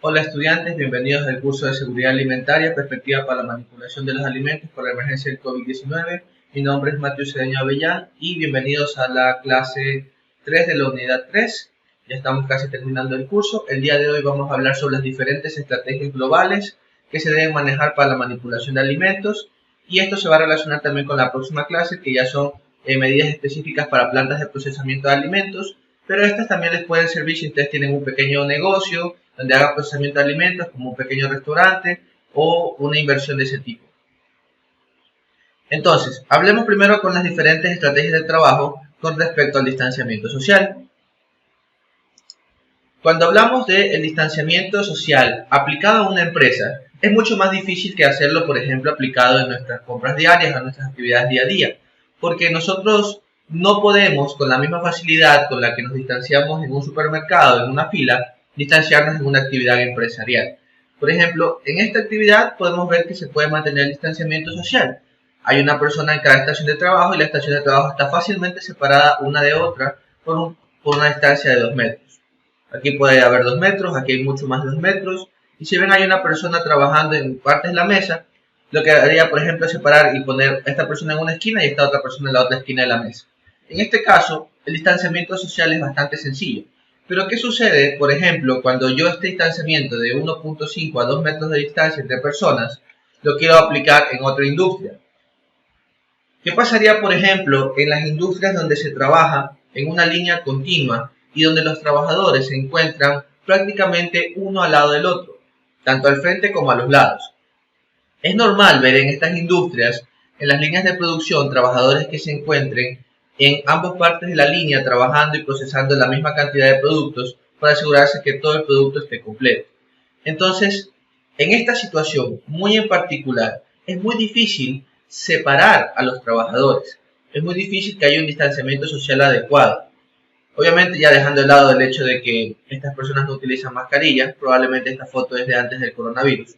Hola estudiantes, bienvenidos al curso de Seguridad Alimentaria, Perspectiva para la Manipulación de los Alimentos por la emergencia del COVID-19. Mi nombre es Mateo Cedeño Avellán y bienvenidos a la clase 3 de la unidad 3. Ya estamos casi terminando el curso. El día de hoy vamos a hablar sobre las diferentes estrategias globales que se deben manejar para la manipulación de alimentos, y esto se va a relacionar también con la próxima clase, que ya son medidas específicas para plantas de procesamiento de alimentos, pero estas también les pueden servir si ustedes tienen un pequeño negocio donde hagan procesamiento de alimentos, como un pequeño restaurante o una inversión de ese tipo. Entonces, hablemos primero con las diferentes estrategias de trabajo con respecto al distanciamiento social. Cuando hablamos del distanciamiento social aplicado a una empresa, es mucho más difícil que hacerlo, por ejemplo, aplicado en nuestras compras diarias, a nuestras actividades día a día, porque nosotros no podemos, con la misma facilidad con la que nos distanciamos en un supermercado, en una fila, distanciarnos en una actividad empresarial. Por ejemplo, en esta actividad podemos ver que se puede mantener el distanciamiento social. Hay una persona en cada estación de trabajo y la estación de trabajo está fácilmente separada una de otra por una distancia de 2 metros. Aquí puede haber 2 metros, aquí hay mucho más de 2 metros. Y si ven, hay una persona trabajando en partes de la mesa, lo que haría, por ejemplo, es separar y poner a esta persona en una esquina y esta otra persona en la otra esquina de la mesa. En este caso, el distanciamiento social es bastante sencillo. Pero ¿qué sucede, por ejemplo, cuando yo este distanciamiento de 1.5 a 2 metros de distancia entre personas lo quiero aplicar en otra industria? ¿Qué pasaría, por ejemplo, en las industrias donde se trabaja en una línea continua y donde los trabajadores se encuentran prácticamente uno al lado del otro, tanto al frente como a los lados? Es normal ver en estas industrias, en las líneas de producción, trabajadores que se encuentren en ambas partes de la línea trabajando y procesando la misma cantidad de productos para asegurarse que todo el producto esté completo. Entonces, en esta situación muy en particular, es muy difícil separar a los trabajadores. Es muy difícil que haya un distanciamiento social adecuado. Obviamente, ya dejando de lado el hecho de que estas personas no utilizan mascarillas, probablemente esta foto es de antes del coronavirus.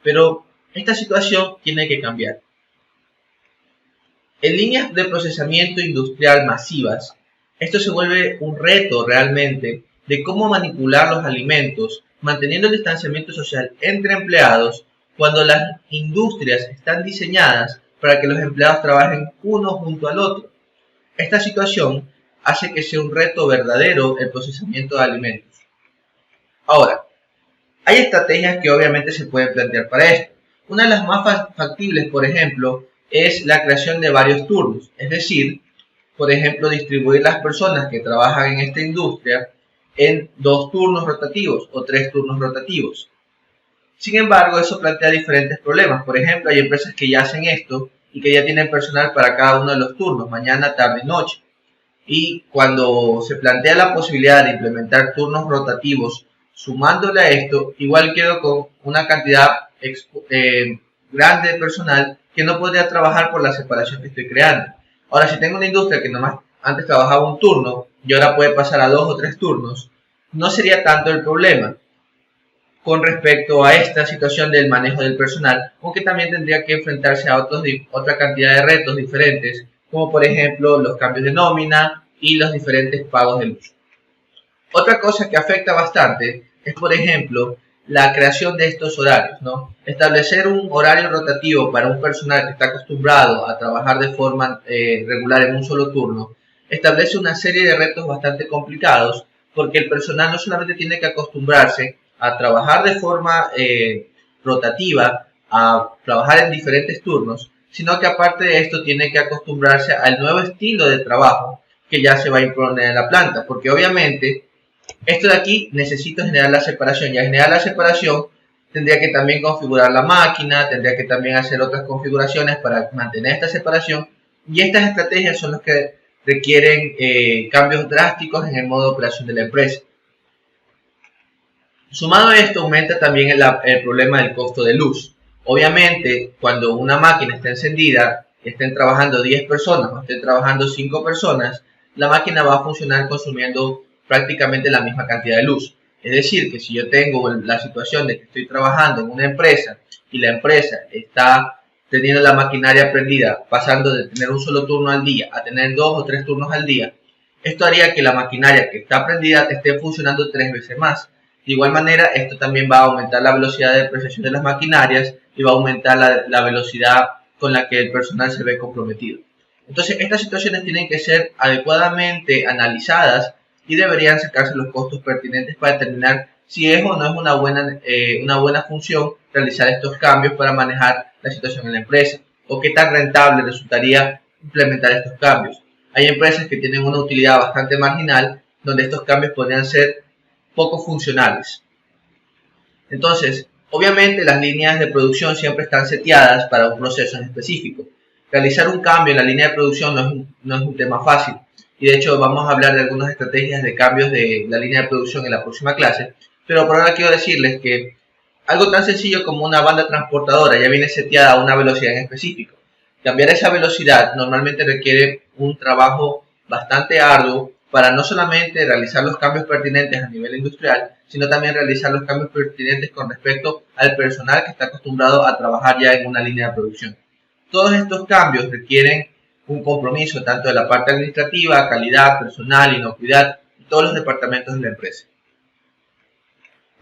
Pero esta situación tiene que cambiar. En líneas de procesamiento industrial masivas, esto se vuelve un reto realmente de cómo manipular los alimentos, manteniendo el distanciamiento social entre empleados cuando las industrias están diseñadas para que los empleados trabajen uno junto al otro. Esta situación hace que sea un reto verdadero el procesamiento de alimentos. Ahora, hay estrategias que obviamente se pueden plantear para esto. Una de las más factibles, por ejemplo, es la creación de varios turnos, es decir, por ejemplo, distribuir las personas que trabajan en esta industria en 2 turnos rotativos o 3 turnos rotativos. Sin embargo, eso plantea diferentes problemas. Por ejemplo, hay empresas que ya hacen esto y que ya tienen personal para cada uno de los turnos, mañana, tarde y noche. Y cuando se plantea la posibilidad de implementar turnos rotativos, sumándole a esto, igual quedo con una cantidad grande de personal que no podría trabajar por la separación que estoy creando. Ahora, si tengo una industria que nomás antes trabajaba un turno y ahora puede pasar a 2 o 3 turnos, no sería tanto el problema con respecto a esta situación del manejo del personal, aunque también tendría que enfrentarse a otra cantidad de retos diferentes, como por ejemplo los cambios de nómina y los diferentes pagos de luz. Otra cosa que afecta bastante es, por ejemplo, la creación de estos horarios, ¿no? Establecer un horario rotativo para un personal que está acostumbrado a trabajar de forma regular en un solo turno establece una serie de retos bastante complicados, porque el personal no solamente tiene que acostumbrarse a trabajar de forma rotativa, a trabajar en diferentes turnos, sino que aparte de esto tiene que acostumbrarse al nuevo estilo de trabajo que ya se va a imponer en la planta, porque obviamente esto de aquí necesito generar la separación, y al generar la separación tendría que también configurar la máquina, tendría que también hacer otras configuraciones para mantener esta separación, y estas estrategias son las que requieren cambios drásticos en el modo de operación de la empresa. Sumado a esto, aumenta también el problema del costo de luz. Obviamente, cuando una máquina está encendida, estén trabajando 10 personas o estén trabajando 5 personas, la máquina va a funcionar consumiendo prácticamente la misma cantidad de luz. Es decir, que si yo tengo la situación de que estoy trabajando en una empresa y la empresa está teniendo la maquinaria prendida, pasando de tener un solo turno al día a tener 2 o 3 turnos al día, esto haría que la maquinaria que está prendida esté funcionando 3 veces más. De igual manera, esto también va a aumentar la velocidad de precisión de las maquinarias y va a aumentar la velocidad con la que el personal se ve comprometido. Entonces, estas situaciones tienen que ser adecuadamente analizadas y deberían sacarse los costos pertinentes para determinar si es o no es una buena función realizar estos cambios para manejar la situación en la empresa, o qué tan rentable resultaría implementar estos cambios. Hay empresas que tienen una utilidad bastante marginal, donde estos cambios podrían ser poco funcionales. Entonces, obviamente las líneas de producción siempre están seteadas para un proceso en específico. Realizar un cambio en la línea de producción no es un tema fácil, y de hecho vamos a hablar de algunas estrategias de cambios de la línea de producción en la próxima clase, pero por ahora quiero decirles que algo tan sencillo como una banda transportadora ya viene seteada a una velocidad en específico. Cambiar esa velocidad normalmente requiere un trabajo bastante arduo para no solamente realizar los cambios pertinentes a nivel industrial, sino también realizar los cambios pertinentes con respecto al personal que está acostumbrado a trabajar ya en una línea de producción. Todos estos cambios requieren un compromiso tanto de la parte administrativa, calidad, personal, inocuidad y todos los departamentos de la empresa.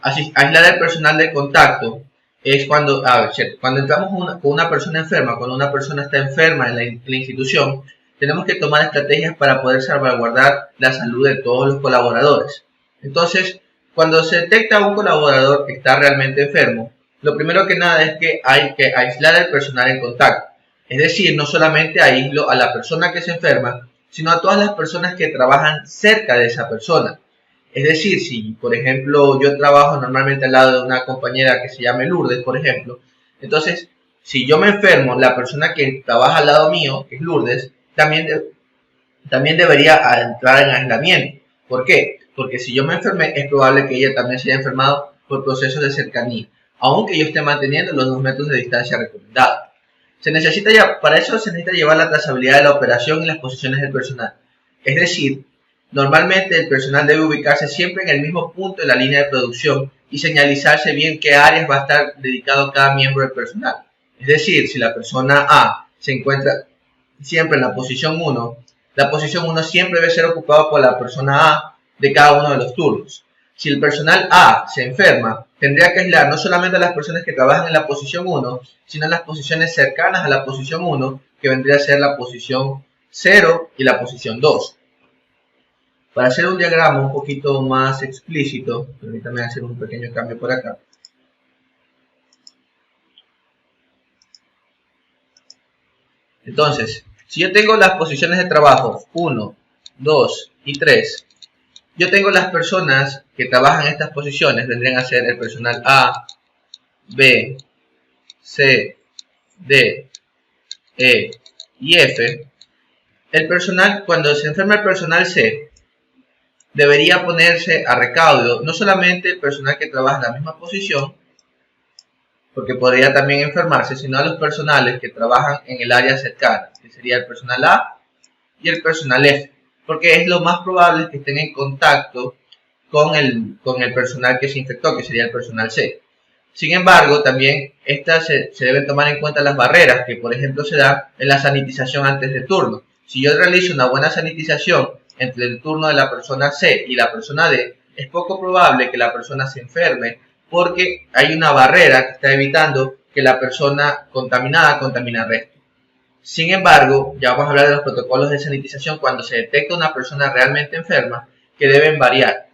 Aislar el personal de contacto es cuando entramos con una persona enferma, cuando una persona está enferma en la institución, tenemos que tomar estrategias para poder salvaguardar la salud de todos los colaboradores. Entonces, cuando se detecta a un colaborador que está realmente enfermo, lo primero que nada es que hay que aislar al personal en contacto. Es decir, no solamente aíslo a la persona que se enferma, sino a todas las personas que trabajan cerca de esa persona. Es decir, si por ejemplo yo trabajo normalmente al lado de una compañera que se llame Lourdes, por ejemplo, entonces si yo me enfermo, la persona que trabaja al lado mío, que es Lourdes, también debería entrar en aislamiento. ¿Por qué? Porque si yo me enfermé, es probable que ella también se haya enfermado por procesos de cercanía, aunque yo esté manteniendo los 2 metros de distancia recomendados. Para eso se necesita llevar la trazabilidad de la operación y las posiciones del personal. Es decir, normalmente el personal debe ubicarse siempre en el mismo punto de la línea de producción y señalizarse bien qué áreas va a estar dedicado cada miembro del personal. Es decir, si la persona A se encuentra siempre en la posición 1, la posición 1 siempre debe ser ocupada por la persona A de cada uno de los turnos. Si el personal A se enferma, tendría que aislar no solamente a las personas que trabajan en la posición 1, sino en las posiciones cercanas a la posición 1, que vendría a ser la posición 0 y la posición 2. Para hacer un diagrama un poquito más explícito, permítanme hacer un pequeño cambio por acá. Entonces, si yo tengo las posiciones de trabajo 1, 2 y 3, yo tengo las personas que trabajan en estas posiciones, vendrían a ser el personal A, B, C, D, E y F. El personal, cuando se enferma el personal C, debería ponerse a recaudo no solamente el personal que trabaja en la misma posición, porque podría también enfermarse, sino a los personales que trabajan en el área cercana, que sería el personal A y el personal F, porque es lo más probable que estén en contacto con el personal que se infectó, que sería el personal C. Sin embargo, también se deben tomar en cuenta las barreras que, por ejemplo, se dan en la sanitización antes de turno. Si yo realizo una buena sanitización entre el turno de la persona C y la persona D, es poco probable que la persona se enferme porque hay una barrera que está evitando que la persona contaminada contamine al resto. Sin embargo, ya vamos a hablar de los protocolos de sanitización cuando se detecta una persona realmente enferma, que deben variar.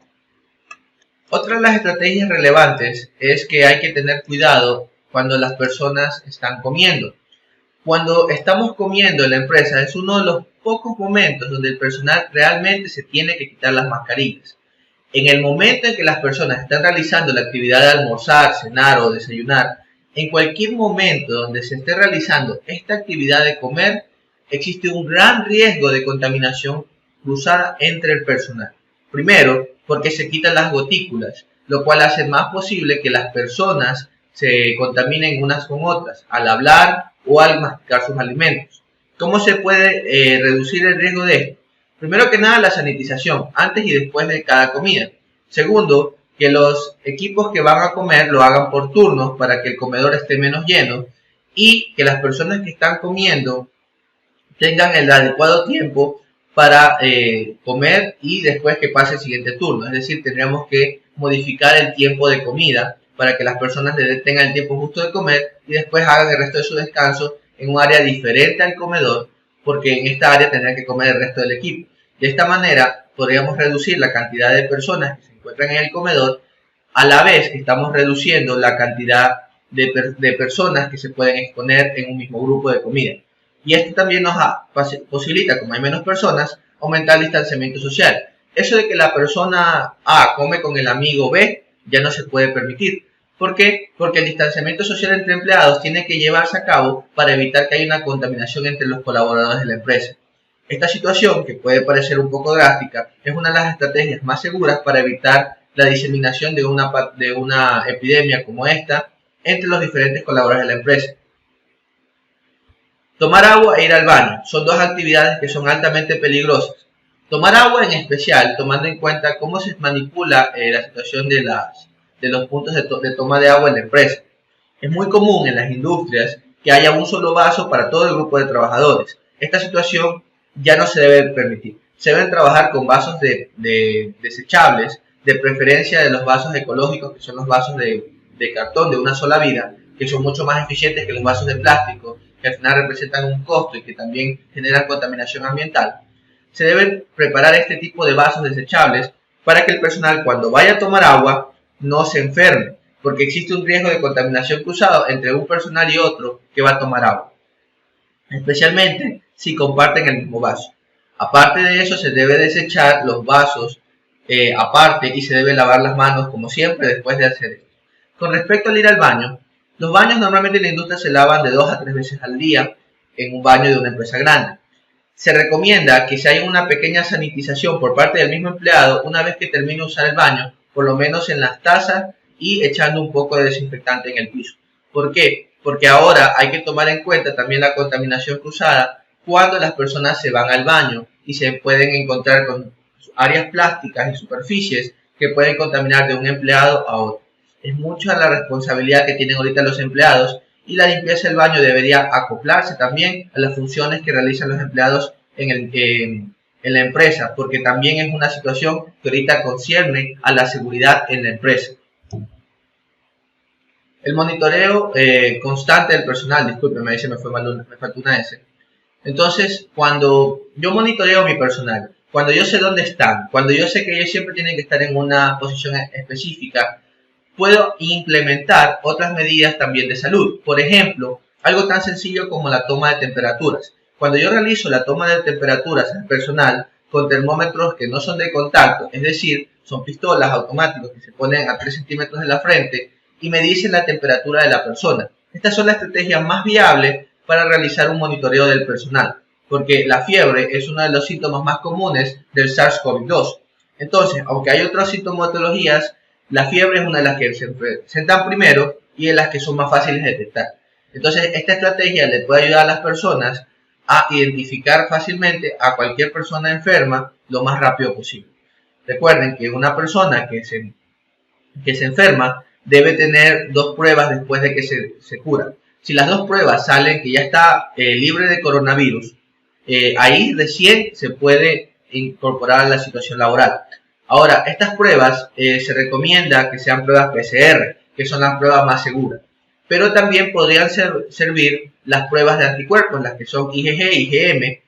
Otra de las estrategias relevantes es que hay que tener cuidado cuando las personas están comiendo. Cuando estamos comiendo en la empresa es uno de los pocos momentos donde el personal realmente se tiene que quitar las mascarillas. En el momento en que las personas están realizando la actividad de almorzar, cenar o desayunar, en cualquier momento donde se esté realizando esta actividad de comer, existe un gran riesgo de contaminación cruzada entre el personal. Primero, porque se quitan las gotículas, lo cual hace más posible que las personas se contaminen unas con otras al hablar o al masticar sus alimentos. ¿Cómo se puede reducir el riesgo de esto? Primero que nada, la sanitización antes y después de cada comida. Segundo, que los equipos que van a comer lo hagan por turnos para que el comedor esté menos lleno y que las personas que están comiendo tengan el adecuado tiempo para comer y después que pase el siguiente turno. Es decir, tendríamos que modificar el tiempo de comida para que las personas tengan el tiempo justo de comer y después hagan el resto de su descanso en un área diferente al comedor, porque en esta área tendrán que comer el resto del equipo. De esta manera podríamos reducir la cantidad de personas que se encuentran en el comedor, a la vez que estamos reduciendo la cantidad de personas que se pueden exponer en un mismo grupo de comida. Y esto también nos posibilita, como hay menos personas, aumentar el distanciamiento social. Eso de que la persona A come con el amigo B ya no se puede permitir. ¿Por qué? Porque el distanciamiento social entre empleados tiene que llevarse a cabo para evitar que haya una contaminación entre los colaboradores de la empresa. Esta situación, que puede parecer un poco drástica, es una de las estrategias más seguras para evitar la diseminación de una epidemia como esta entre los diferentes colaboradores de la empresa. Tomar agua e ir al baño son dos actividades que son altamente peligrosas. Tomar agua en especial, tomando en cuenta cómo se manipula la situación de los puntos de toma de agua en la empresa. Es muy común en las industrias que haya un solo vaso para todo el grupo de trabajadores. Esta situación ya no se debe permitir. Se deben trabajar con vasos desechables, de preferencia de los vasos ecológicos, que son los vasos de cartón de una sola vida, que son mucho más eficientes que los vasos de plástico, que al final representan un costo y que también generan contaminación ambiental. Se deben preparar este tipo de vasos desechables para que el personal, cuando vaya a tomar agua, no se enferme, porque existe un riesgo de contaminación cruzado entre un personal y otro que va a tomar agua, especialmente si comparten el mismo vaso. Aparte de eso, se debe desechar los vasos aparte y se debe lavar las manos como siempre después de hacer esto. Con respecto al ir al baño, los baños normalmente en la industria se lavan de 2 a 3 veces al día en un baño de una empresa grande. Se recomienda que se haya una pequeña sanitización por parte del mismo empleado una vez que termine de usar el baño, por lo menos en las tazas y echando un poco de desinfectante en el piso. ¿Por qué? Porque ahora hay que tomar en cuenta también la contaminación cruzada cuando las personas se van al baño y se pueden encontrar con áreas plásticas y superficies que pueden contaminar de un empleado a otro. Es mucha la responsabilidad que tienen ahorita los empleados y la limpieza del baño debería acoplarse también a las funciones que realizan los empleados en la empresa, porque también es una situación que ahorita concierne a la seguridad en la empresa. El monitoreo constante del personal, discúlpeme, ahí se me faltó una S. Entonces, cuando yo monitoreo a mi personal, cuando yo sé dónde están, cuando yo sé que ellos siempre tienen que estar en una posición específica, puedo implementar otras medidas también de salud. Por ejemplo, algo tan sencillo como la toma de temperaturas. Cuando yo realizo la toma de temperaturas al personal con termómetros que no son de contacto, es decir, son pistolas automáticos que se ponen a 3 centímetros de la frente y me dicen la temperatura de la persona. Estas son las estrategias más viables para realizar un monitoreo del personal, porque la fiebre es uno de los síntomas más comunes del SARS-CoV-2. Entonces, aunque hay otras sintomatologías, la fiebre es una de las que se presentan primero y de las que son más fáciles de detectar. Entonces, esta estrategia le puede ayudar a las personas a identificar fácilmente a cualquier persona enferma lo más rápido posible. Recuerden que una persona que se enferma debe tener 2 pruebas después de que se cura. Si las 2 pruebas salen que ya está libre de coronavirus, ahí recién se puede incorporar a la situación laboral. Ahora, estas pruebas se recomienda que sean pruebas PCR, que son las pruebas más seguras. Pero también podrían servir las pruebas de anticuerpos, las que son IgG y IgM,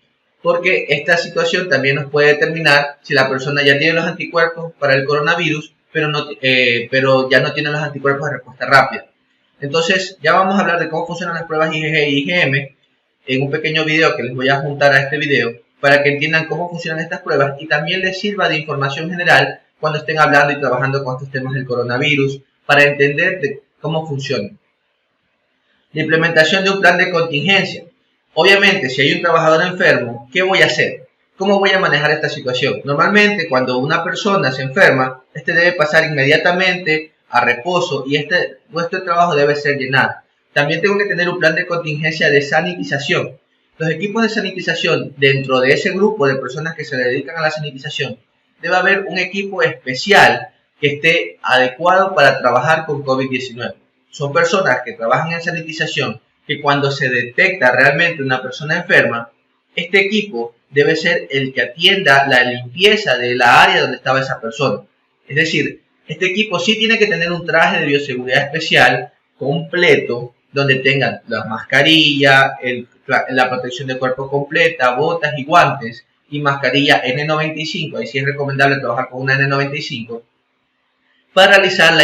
porque esta situación también nos puede determinar si la persona ya tiene los anticuerpos para el coronavirus, pero ya no tiene los anticuerpos de respuesta rápida. Entonces, ya vamos a hablar de cómo funcionan las pruebas IgG y IgM en un pequeño video que les voy a juntar a este video para que entiendan cómo funcionan estas pruebas y también les sirva de información general cuando estén hablando y trabajando con estos temas del coronavirus para entender cómo funcionan. La implementación de un plan de contingencia. Obviamente, si hay un trabajador enfermo, ¿qué voy a hacer? ¿Cómo voy a manejar esta situación? Normalmente, cuando una persona se enferma, debe pasar inmediatamente a reposo y nuestro trabajo debe ser llenado. También tengo que tener un plan de contingencia de sanitización. Los equipos de sanitización, dentro de ese grupo de personas que se dedican a la sanitización, debe haber un equipo especial que esté adecuado para trabajar con COVID-19. Son personas que trabajan en sanitización que cuando se detecta realmente una persona enferma, este equipo debe ser el que atienda la limpieza de la área donde estaba esa persona. Es decir, Este equipo sí tiene que tener un traje de bioseguridad especial completo, donde tengan la mascarilla, la protección de cuerpo completa, botas y guantes, y mascarilla N95. Ahí sí es recomendable trabajar con una N95 para realizar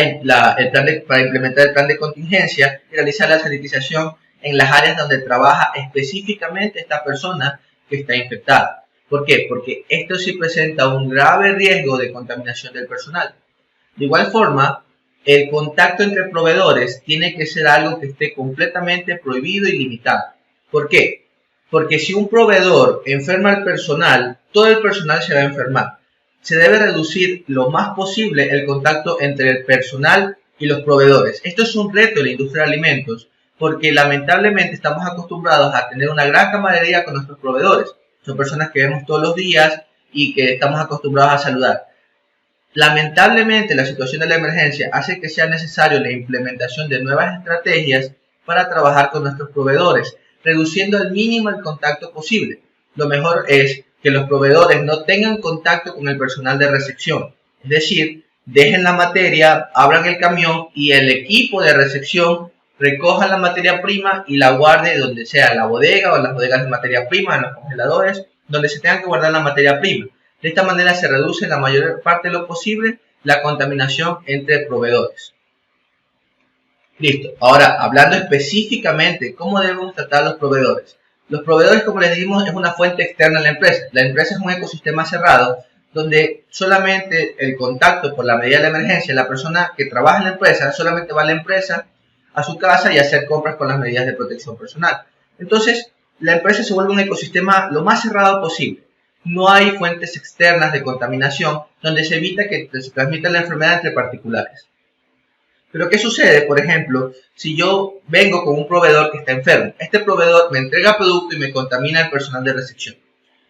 para implementar el plan de contingencia y realizar la sanitización en las áreas donde trabaja específicamente esta persona que está infectada. ¿Por qué? Porque esto sí presenta un grave riesgo de contaminación del personal. De igual forma, el contacto entre proveedores tiene que ser algo que esté completamente prohibido y limitado. ¿Por qué? Porque si un proveedor enferma al personal, todo el personal se va a enfermar. Se debe reducir lo más posible el contacto entre el personal y los proveedores. Esto es un reto en la industria de alimentos, porque lamentablemente estamos acostumbrados a tener una gran camaradería con nuestros proveedores. Son personas que vemos todos los días y que estamos acostumbrados a saludar. Lamentablemente, la situación de la emergencia hace que sea necesario la implementación de nuevas estrategias para trabajar con nuestros proveedores, reduciendo al mínimo el contacto posible. Lo mejor es que los proveedores no tengan contacto con el personal de recepción, es decir, dejen la materia, abran el camión y el equipo de recepción recoja la materia prima y la guarde donde sea, en la bodega o en las bodegas de materia prima, en los congeladores, donde se tenga que guardar la materia prima. De esta manera se reduce en la mayor parte de lo posible la contaminación entre proveedores. Listo. Ahora, hablando específicamente de cómo debemos tratar a los proveedores. Los proveedores, como les dijimos, es una fuente externa a la empresa. La empresa es un ecosistema cerrado donde solamente el contacto por la medida de la emergencia, la persona que trabaja en la empresa, solamente va a la empresa, a su casa y a hacer compras con las medidas de protección personal. Entonces, la empresa se vuelve un ecosistema lo más cerrado posible. No hay fuentes externas de contaminación donde se evita que se transmita la enfermedad entre particulares. Pero ¿qué sucede? Por ejemplo, si yo vengo con un proveedor que está enfermo, este proveedor me entrega producto y me contamina el personal de recepción.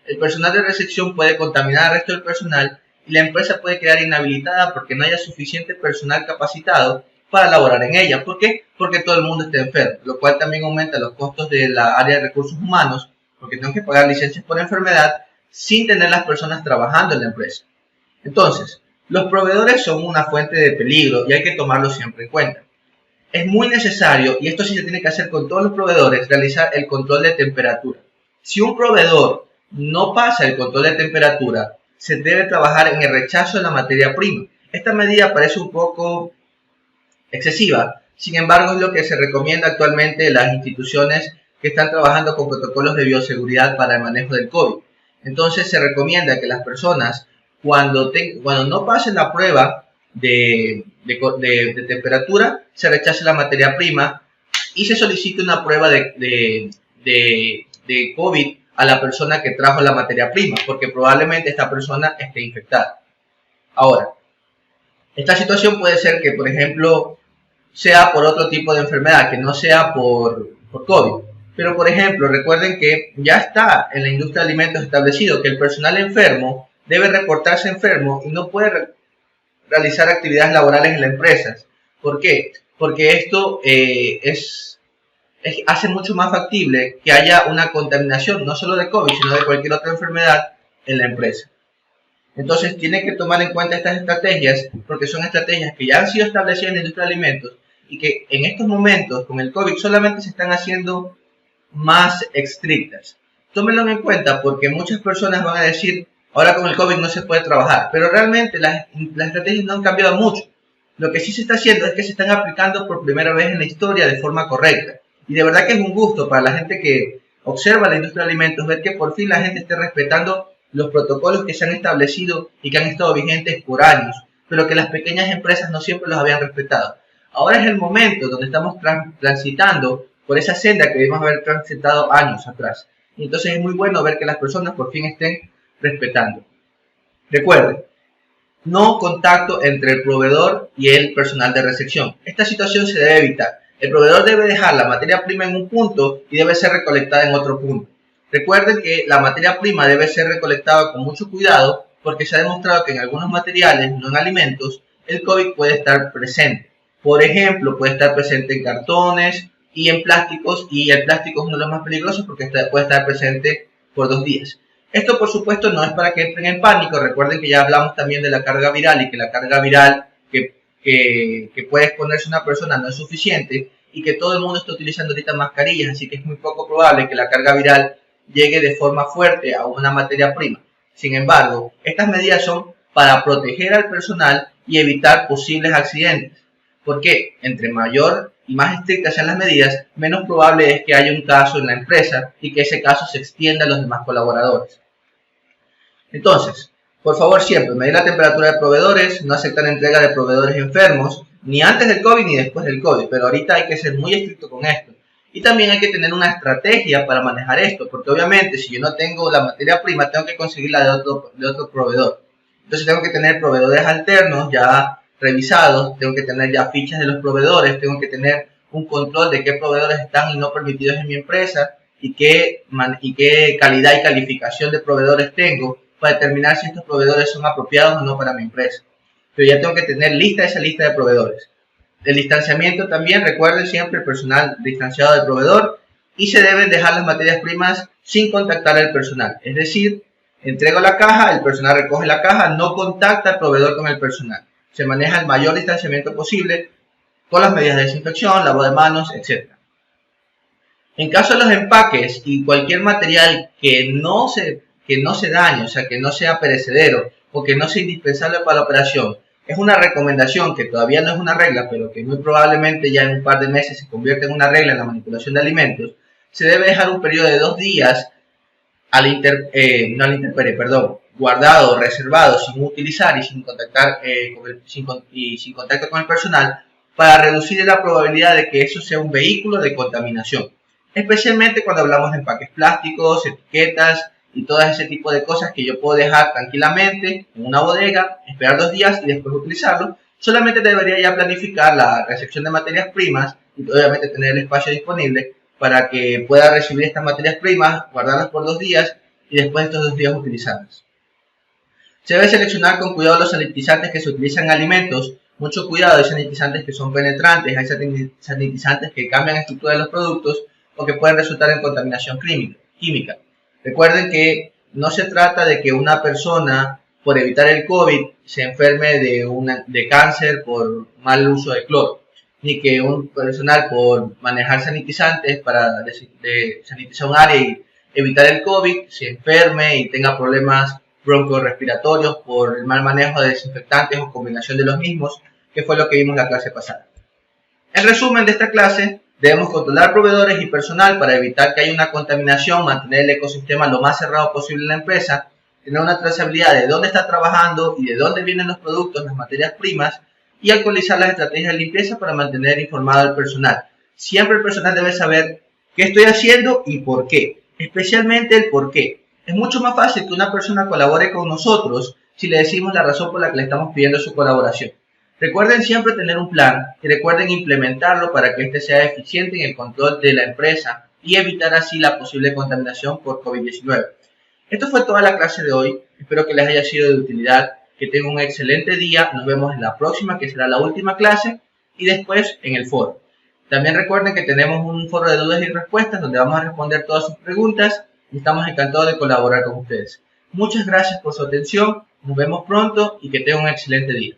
El personal de recepción puede contaminar al resto del personal y la empresa puede quedar inhabilitada porque no haya suficiente personal capacitado para laborar en ella. ¿Por qué? Porque todo el mundo está enfermo, lo cual también aumenta los costos de la área de recursos humanos, porque tengo que pagar licencias por enfermedad sin tener las personas trabajando en la empresa. Entonces, los proveedores son una fuente de peligro y hay que tomarlo siempre en cuenta. Es muy necesario, y esto sí se tiene que hacer con todos los proveedores, realizar el control de temperatura. Si un proveedor no pasa el control de temperatura, se debe trabajar en el rechazo de la materia prima. Esta medida parece un poco excesiva, sin embargo es lo que se recomienda actualmente en las instituciones que están trabajando con protocolos de bioseguridad para el manejo del COVID. Entonces se recomienda que las personas cuando no pasen la prueba de temperatura, se rechace la materia prima y se solicite una prueba de COVID a la persona que trajo la materia prima, porque probablemente esta persona esté infectada. Ahora, esta situación puede ser que, por ejemplo, sea por otro tipo de enfermedad, que no sea por COVID. Pero, por ejemplo, recuerden que ya está en la industria de alimentos establecido que el personal enfermo debe reportarse enfermo y no puede realizar actividades laborales en la empresa. ¿Por qué? Porque esto hace mucho más factible que haya una contaminación, no solo de COVID, sino de cualquier otra enfermedad en la empresa. Entonces, tienen que tomar en cuenta estas estrategias, porque son estrategias que ya han sido establecidas en la industria de alimentos y que en estos momentos, con el COVID, solamente se están haciendo más estrictas. Tómenlo en cuenta porque muchas personas van a decir, ahora con el COVID no se puede trabajar, pero realmente las estrategias no han cambiado mucho. Lo que sí se está haciendo es que se están aplicando por primera vez en la historia de forma correcta. Y de verdad que es un gusto para la gente que observa la industria de alimentos ver que por fin la gente esté respetando los protocolos que se han establecido y que han estado vigentes por años, pero que las pequeñas empresas no siempre los habían respetado. Ahora es el momento donde estamos transitando por esa senda que debimos haber transitado años atrás. Y entonces es muy bueno ver que las personas por fin estén respetando. Recuerden, no contacto entre el proveedor y el personal de recepción. Esta situación se debe evitar. El proveedor debe dejar la materia prima en un punto y debe ser recolectada en otro punto. Recuerden que la materia prima debe ser recolectada con mucho cuidado porque se ha demostrado que en algunos materiales, no en alimentos, el COVID puede estar presente. Por ejemplo, puede estar presente en cartones y en plásticos, y el plástico es uno de los más peligrosos porque puede estar presente por 2 días. Esto, por supuesto, no es para que entren en pánico. Recuerden que ya hablamos también de la carga viral y que la carga viral que que puede exponerse una persona no es suficiente y que todo el mundo está utilizando ahorita mascarillas, así que es muy poco probable que la carga viral llegue de forma fuerte a una materia prima. Sin embargo, estas medidas son para proteger al personal y evitar posibles accidentes, porque entre mayor y más estrictas sean las medidas, menos probable es que haya un caso en la empresa y que ese caso se extienda a los demás colaboradores. Entonces, por favor siempre medir la temperatura de proveedores, no aceptar entrega de proveedores enfermos, ni antes del COVID ni después del COVID, pero ahorita hay que ser muy estricto con esto. Y también hay que tener una estrategia para manejar esto, porque obviamente si yo no tengo la materia prima, tengo que conseguirla de otro proveedor. Entonces tengo que tener proveedores alternos ya revisados, tengo que tener ya fichas de los proveedores, tengo que tener un control de qué proveedores están y no permitidos en mi empresa y qué calidad y calificación de proveedores tengo para determinar si estos proveedores son apropiados o no para mi empresa. Pero ya tengo que tener lista esa lista de proveedores. El distanciamiento también, recuerden siempre el personal distanciado del proveedor y se deben dejar las materias primas sin contactar al personal. Es decir, entrego la caja, el personal recoge la caja, no contacta al proveedor con el personal. Se maneja el mayor distanciamiento posible con las medidas de desinfección, lavado de manos, etc. En caso de los empaques y cualquier material que no se dañe, o sea, que no sea perecedero o que no sea indispensable para la operación, es una recomendación que todavía no es una regla, pero que muy probablemente ya en un par de meses se convierte en una regla en la manipulación de alimentos, se debe dejar un periodo de 2 días guardado, reservado, sin utilizar y sin contactar sin contacto con el personal, para reducir la probabilidad de que eso sea un vehículo de contaminación, especialmente cuando hablamos de empaques plásticos, etiquetas y todo ese tipo de cosas que yo puedo dejar tranquilamente en una bodega, esperar 2 días y después utilizarlo. Solamente debería ya planificar la recepción de materias primas y obviamente tener el espacio disponible para que pueda recibir estas materias primas, guardarlas por 2 días y después de estos 2 días utilizarlas. Se debe seleccionar con cuidado los sanitizantes que se utilizan en alimentos. Mucho cuidado, hay sanitizantes que son penetrantes, hay sanitizantes que cambian la estructura de los productos o que pueden resultar en contaminación química. Recuerden que no se trata de que una persona, por evitar el COVID, se enferme de cáncer por mal uso de cloro, ni que un personal por manejar sanitizantes para sanitizar un área y evitar el COVID se enferme y tenga problemas broncorespiratorios por el mal manejo de desinfectantes o combinación de los mismos, que fue lo que vimos en la clase pasada. En resumen de esta clase, debemos controlar proveedores y personal para evitar que haya una contaminación, mantener el ecosistema lo más cerrado posible en la empresa, tener una trazabilidad de dónde está trabajando y de dónde vienen los productos, las materias primas, y actualizar las estrategias de limpieza para mantener informado al personal. Siempre el personal debe saber qué estoy haciendo y por qué, especialmente el por qué. Es mucho más fácil que una persona colabore con nosotros si le decimos la razón por la que le estamos pidiendo su colaboración. Recuerden siempre tener un plan y recuerden implementarlo para que este sea eficiente en el control de la empresa y evitar así la posible contaminación por COVID-19. Esto fue toda la clase de hoy. Espero que les haya sido de utilidad. Que tengan un excelente día. Nos vemos en la próxima, que será la última clase, y después en el foro. También recuerden que tenemos un foro de dudas y respuestas donde vamos a responder todas sus preguntas y estamos encantados de colaborar con ustedes. Muchas gracias por su atención. Nos vemos pronto y que tengan un excelente día.